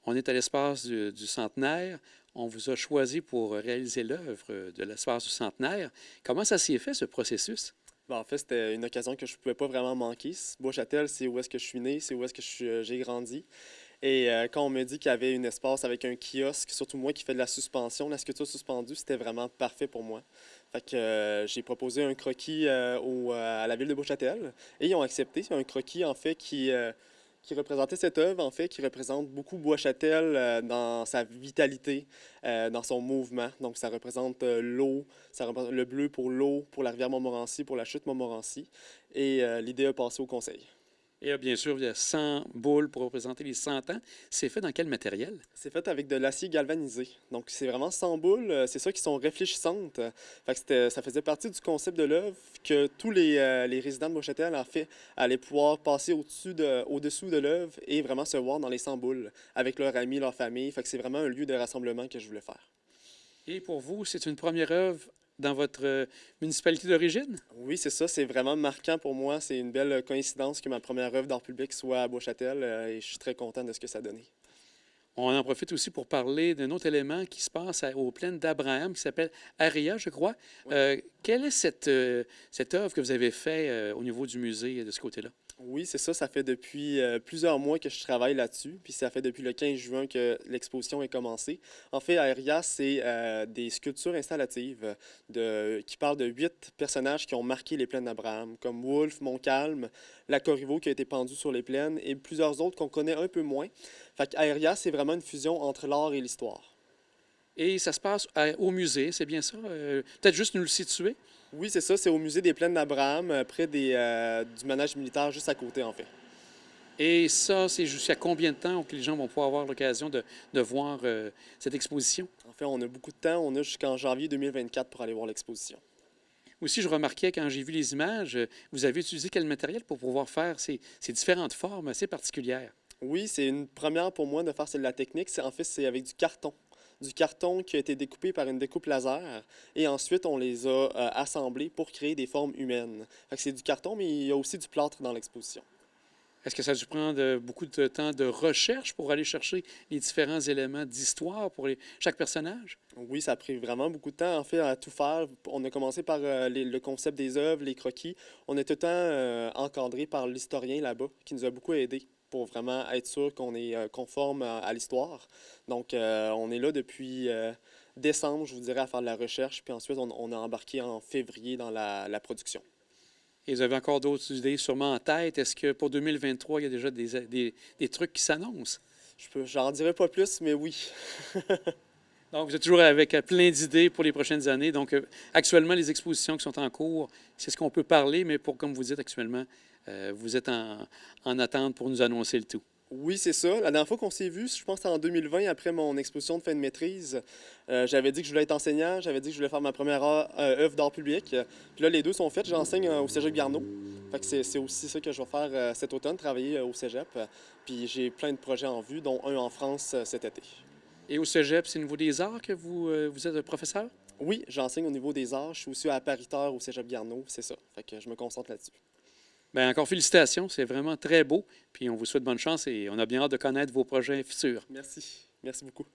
On est à l'espace du centenaire. On vous a choisi pour réaliser l'œuvre de l'espace du centenaire. Comment ça s'est fait, ce processus? Ben, en fait, c'était une occasion que je ne pouvais pas vraiment manquer. Bois-Châtel, c'est où est-ce que je suis né, c'est où est-ce que j'ai grandi. Et quand on me dit qu'il y avait un espace avec un kiosque, surtout moi qui fais de la suspension, la sculpture suspendue, c'était vraiment parfait pour moi. Fait que j'ai proposé un croquis à la ville de Bois-Châtel et ils ont accepté. C'est un croquis, en fait, qui représentait cette œuvre, en fait, qui représente beaucoup Bois-Châtel dans sa vitalité, dans son mouvement. Donc, ça représente l'eau, ça représente le bleu pour l'eau, pour la rivière Montmorency, pour la chute Montmorency. Et l'idée a passé au conseil. Et là, bien sûr, il y a 100 boules pour représenter les 100 ans. C'est fait dans quel matériel? C'est fait avec de l'acier galvanisé. Donc, c'est vraiment 100 boules. C'est ça qui sont réfléchissantes. Fait que ça faisait partie du concept de l'œuvre que tous les résidents de Bois-Châtel, en fait, allaient pouvoir passer au-dessous de l'œuvre et vraiment se voir dans les 100 boules avec leurs amis, leur famille. Fait que c'est vraiment un lieu de rassemblement que je voulais faire. Et pour vous, c'est une première œuvre dans votre municipalité d'origine? Oui, c'est ça. C'est vraiment marquant pour moi. C'est une belle coïncidence que ma première œuvre d'art public soit à Bois-Châtel et je suis très content de ce que ça a donné. On en profite aussi pour parler d'un autre élément qui se passe aux plaines d'Abraham, qui s'appelle Aria, je crois. Oui. Quelle est cette œuvre que vous avez faite au niveau du musée de ce côté-là? Oui, c'est ça. Ça fait depuis plusieurs mois que je travaille là-dessus. Puis ça fait depuis le 15 juin que l'exposition est commencée. En fait, Aeria, c'est des sculptures installatives qui parlent de 8 personnages qui ont marqué les plaines d'Abraham, comme Wolfe, Montcalm, la Corriveau qui a été pendue sur les plaines et plusieurs autres qu'on connaît un peu moins. Fait qu'Aeria, c'est vraiment une fusion entre l'art et l'histoire. Et ça se passe au musée, c'est bien ça? Peut-être juste nous le situer? Oui, c'est ça. C'est au musée des plaines d'Abraham, près du manège militaire, juste à côté, en fait. Et ça, c'est jusqu'à combien de temps que les gens vont pouvoir avoir l'occasion de voir cette exposition? En fait, on a beaucoup de temps. On a jusqu'en janvier 2024 pour aller voir l'exposition. Aussi, je remarquais quand j'ai vu les images, vous avez utilisé quel matériel pour pouvoir faire ces différentes formes assez particulières? Oui, c'est une première pour moi de faire de la technique. En fait, c'est avec du carton. Du carton qui a été découpé par une découpe laser. Et ensuite, on les a assemblés pour créer des formes humaines. Fait que c'est du carton, mais il y a aussi du plâtre dans l'exposition. Est-ce que ça a dû prendre beaucoup de temps de recherche pour aller chercher les différents éléments d'histoire pour chaque personnage? Oui, ça a pris vraiment beaucoup de temps, en fait, à tout faire. On a commencé par le concept des œuvres, les croquis. On est tout le temps encadré par l'historien là-bas, qui nous a beaucoup aidés pour vraiment être sûr qu'on est conforme à l'histoire. Donc, on est là depuis décembre, je vous dirais, à faire de la recherche. Puis ensuite, on a embarqué en février dans la production. Et vous avez encore d'autres idées sûrement en tête. Est-ce que pour 2023, il y a déjà des trucs qui s'annoncent? J'en dirai pas plus, mais oui. Donc, vous êtes toujours avec plein d'idées pour les prochaines années. Donc, actuellement, les expositions qui sont en cours, c'est ce qu'on peut parler, mais comme vous dites actuellement, vous êtes en attente pour nous annoncer le tout. Oui, c'est ça. La dernière fois qu'on s'est vu, je pense que c'était en 2020, après mon exposition de fin de maîtrise, j'avais dit que je voulais être enseignant, j'avais dit que je voulais faire ma première œuvre d'art public. Puis là, les deux sont faites. J'enseigne au Cégep Garneau. Fait que c'est aussi ça que je vais faire cet automne, travailler au Cégep. Puis j'ai plein de projets en vue, dont un en France cet été. Et au Cégep, c'est au niveau des arts que vous êtes professeur? Oui, j'enseigne au niveau des arts. Je suis aussi appariteur au Cégep Garneau, c'est ça. Fait que je me concentre là-dessus. Bien, encore félicitations, c'est vraiment très beau. Puis on vous souhaite bonne chance et on a bien hâte de connaître vos projets futurs. Merci. Merci beaucoup.